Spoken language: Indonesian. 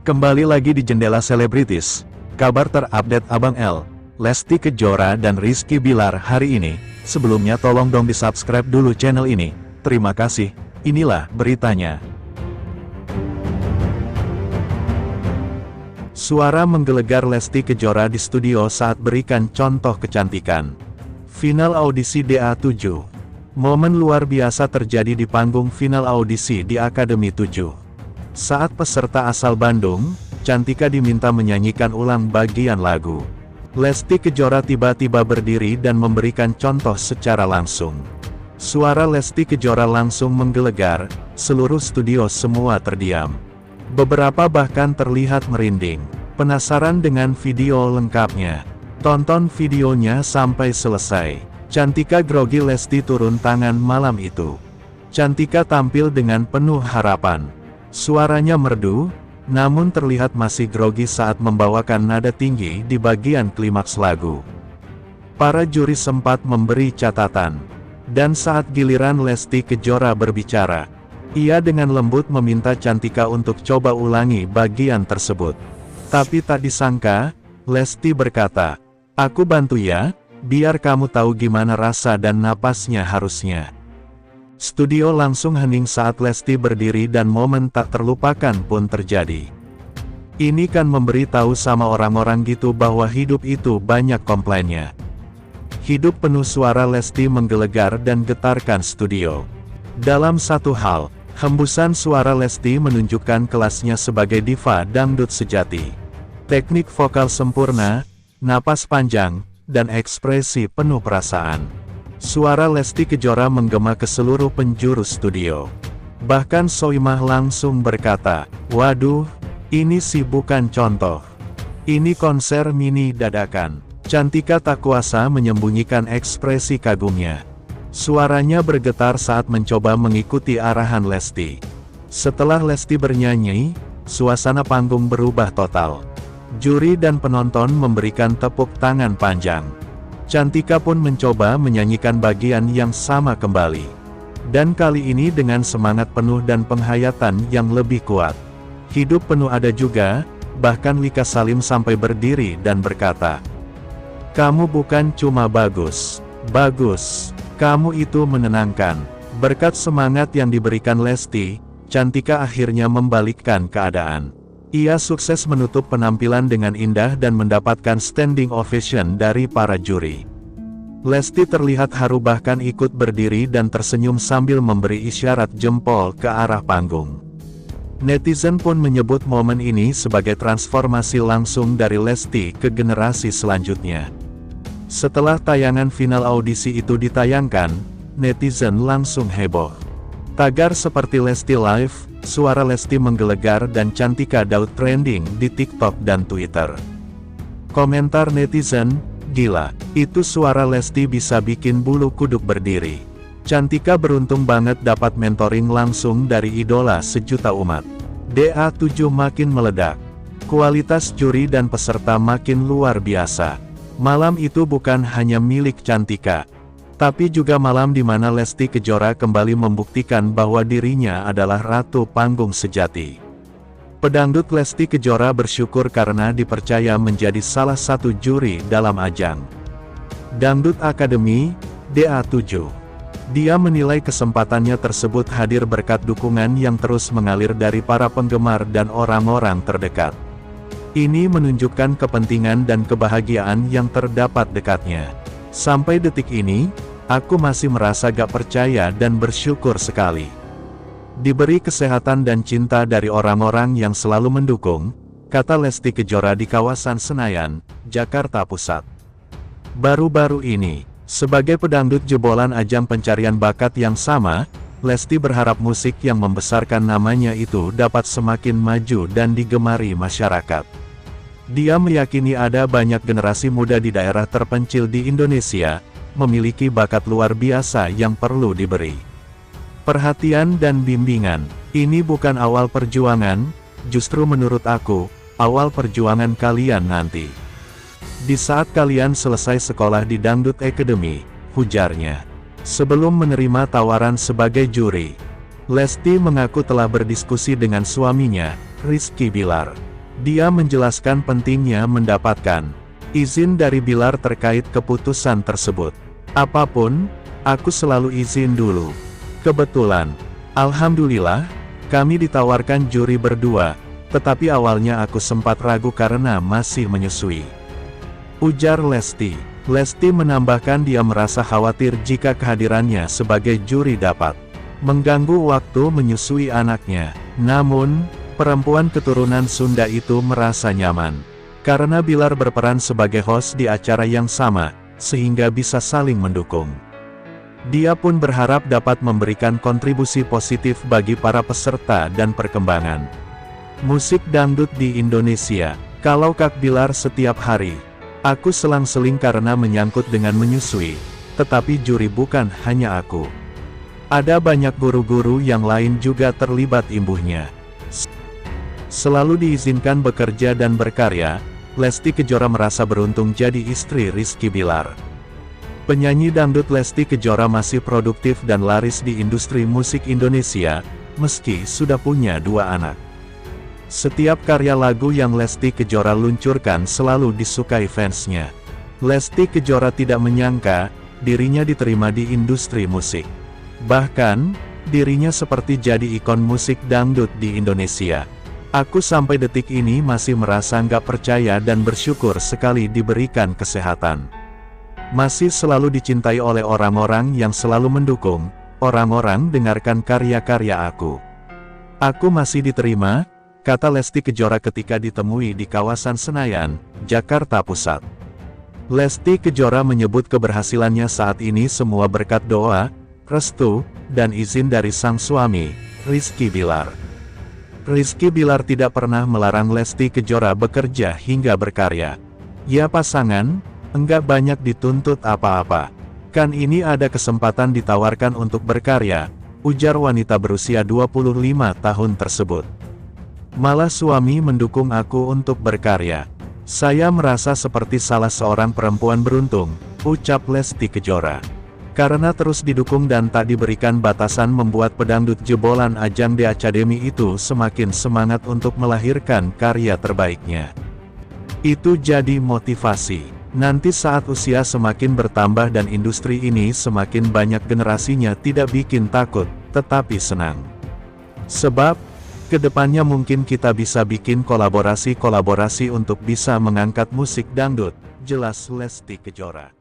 Kembali lagi di Jendela Selebritis, kabar terupdate Abang L, Lesti Kejora dan Rizky Bilar hari ini. Sebelumnya tolong dong di subscribe dulu channel ini, terima kasih. Inilah beritanya. Suara menggelegar Lesti Kejora di studio saat berikan contoh kecantikan. Final audisi DA7. Momen luar biasa terjadi di panggung final audisi di Akademi 7. Saat peserta asal Bandung, Cantika diminta menyanyikan ulang bagian lagu. Lesti Kejora tiba-tiba berdiri dan memberikan contoh secara langsung. Suara Lesti Kejora langsung menggelegar, seluruh studio semua terdiam. Beberapa bahkan terlihat merinding. Penasaran dengan video lengkapnya? Tonton videonya sampai selesai. Cantika grogi Lesti turun tangan malam itu. Cantika tampil dengan penuh harapan. Suaranya merdu, namun terlihat masih grogi saat membawakan nada tinggi di bagian klimaks lagu. Para juri sempat memberi catatan. Dan saat giliran Lesti Kejora berbicara, ia dengan lembut meminta Cantika untuk coba ulangi bagian tersebut. Tapi tak disangka, Lesti berkata, "Aku bantu ya, biar kamu tahu gimana rasa dan napasnya harusnya." Studio langsung hening saat Lesti berdiri dan momen tak terlupakan pun terjadi. Ini kan memberi tahu sama orang-orang gitu bahwa hidup itu banyak komplainnya. Hidup penuh suara Lesti menggelegar dan getarkan studio. Dalam satu hal, hembusan suara Lesti menunjukkan kelasnya sebagai diva dangdut sejati. Teknik vokal sempurna, napas panjang, dan ekspresi penuh perasaan. Suara Lesti Kejora menggema ke seluruh penjuru studio. Bahkan Soimah langsung berkata, "Waduh, ini sih bukan contoh. Ini konser mini dadakan." Cantika tak kuasa menyembunyikan ekspresi kagumnya. Suaranya bergetar saat mencoba mengikuti arahan Lesti. Setelah Lesti bernyanyi, suasana panggung berubah total. Juri dan penonton memberikan tepuk tangan panjang. Cantika pun mencoba menyanyikan bagian yang sama kembali. Dan kali ini dengan semangat penuh dan penghayatan yang lebih kuat. Hidup penuh ada juga, bahkan Wika Salim sampai berdiri dan berkata, "Kamu bukan cuma bagus, kamu itu menenangkan." Berkat semangat yang diberikan Lesti, Cantika akhirnya membalikkan keadaan. Ia sukses menutup penampilan dengan indah dan mendapatkan standing ovation dari para juri. Lesti terlihat haru bahkan ikut berdiri dan tersenyum sambil memberi isyarat jempol ke arah panggung. Netizen pun menyebut momen ini sebagai transformasi langsung dari Lesti ke generasi selanjutnya. Setelah tayangan final audisi itu ditayangkan, netizen langsung heboh. Tagar seperti Lesti Live, suara Lesti menggelegar dan Cantika Daud trending di TikTok dan Twitter. Komentar netizen, "Gila, itu suara Lesti bisa bikin bulu kuduk berdiri. Cantika beruntung banget dapat mentoring langsung dari idola sejuta umat." DA7 makin meledak. Kualitas juri dan peserta makin luar biasa. Malam itu bukan hanya milik Cantika, tapi juga malam di mana Lesti Kejora kembali membuktikan bahwa dirinya adalah ratu panggung sejati. Pedangdut Lesti Kejora bersyukur karena dipercaya menjadi salah satu juri dalam ajang Dangdut Akademi, DA7. Dia menilai kesempatannya tersebut hadir berkat dukungan yang terus mengalir dari para penggemar dan orang-orang terdekat. Ini menunjukkan kepentingan dan kebahagiaan yang terdapat dekatnya. Sampai detik ini, aku masih merasa gak percaya dan bersyukur sekali. Diberi kesehatan dan cinta dari orang-orang yang selalu mendukung, kata Lesti Kejora di kawasan Senayan, Jakarta Pusat. Baru-baru ini, sebagai pedangdut jebolan ajang pencarian bakat yang sama, Lesti berharap musik yang membesarkan namanya itu dapat semakin maju dan digemari masyarakat. Dia meyakini ada banyak generasi muda di daerah terpencil di Indonesia, memiliki bakat luar biasa yang perlu diberi perhatian dan bimbingan. Ini bukan awal perjuangan, justru menurut aku, awal perjuangan kalian nanti. Di saat kalian selesai sekolah di Dangdut Academy, ujarnya. Sebelum menerima tawaran sebagai juri, Lesti mengaku telah berdiskusi dengan suaminya, Rizky Bilar. Dia menjelaskan pentingnya mendapatkan izin dari Bilar terkait keputusan tersebut. Apapun, aku selalu izin dulu. Kebetulan, alhamdulillah, kami ditawarkan juri berdua, tetapi awalnya aku sempat ragu karena masih menyusui. Ujar Lesti. Lesti menambahkan dia merasa khawatir jika kehadirannya sebagai juri dapat mengganggu waktu menyusui anaknya. Namun, perempuan keturunan Sunda itu merasa nyaman, karena Bilar berperan sebagai host di acara yang sama, sehingga bisa saling mendukung. Dia pun berharap dapat memberikan kontribusi positif bagi para peserta dan perkembangan musik dangdut di Indonesia. Kalau Kak Bilar setiap hari, aku selang-seling karena menyangkut dengan menyusui, tetapi juri bukan hanya aku. Ada banyak guru-guru yang lain juga terlibat imbuhnya. Selalu diizinkan bekerja dan berkarya, Lesti Kejora merasa beruntung jadi istri Rizky Bilar. Penyanyi dangdut Lesti Kejora masih produktif dan laris di industri musik Indonesia, meski sudah punya 2 anak. Setiap karya lagu yang Lesti Kejora luncurkan selalu disukai fansnya. Lesti Kejora tidak menyangka, dirinya diterima di industri musik. Bahkan, dirinya seperti jadi ikon musik dangdut di Indonesia. Aku sampai detik ini masih merasa nggak percaya dan bersyukur sekali diberikan kesehatan. Masih selalu dicintai oleh orang-orang yang selalu mendukung, orang-orang dengarkan karya-karya aku. Aku masih diterima, kata Lesti Kejora ketika ditemui di kawasan Senayan, Jakarta Pusat. Lesti Kejora menyebut keberhasilannya saat ini semua berkat doa, restu, dan izin dari sang suami, Rizky Bilar. Rizky Bilar tidak pernah melarang Lesti Kejora bekerja hingga berkarya. Ya pasangan, enggak banyak dituntut apa-apa. Kan ini ada kesempatan ditawarkan untuk berkarya, ujar wanita berusia 25 tahun tersebut. Malah suami mendukung aku untuk berkarya. Saya merasa seperti salah seorang perempuan beruntung, ucap Lesti Kejora. Karena terus didukung dan tak diberikan batasan membuat pedangdut jebolan ajang The Academy itu semakin semangat untuk melahirkan karya terbaiknya. Itu jadi motivasi. Nanti saat usia semakin bertambah dan industri ini semakin banyak generasinya tidak bikin takut, tetapi senang. Sebab, kedepannya mungkin kita bisa bikin kolaborasi-kolaborasi untuk bisa mengangkat musik dangdut, jelas Lesti Kejora.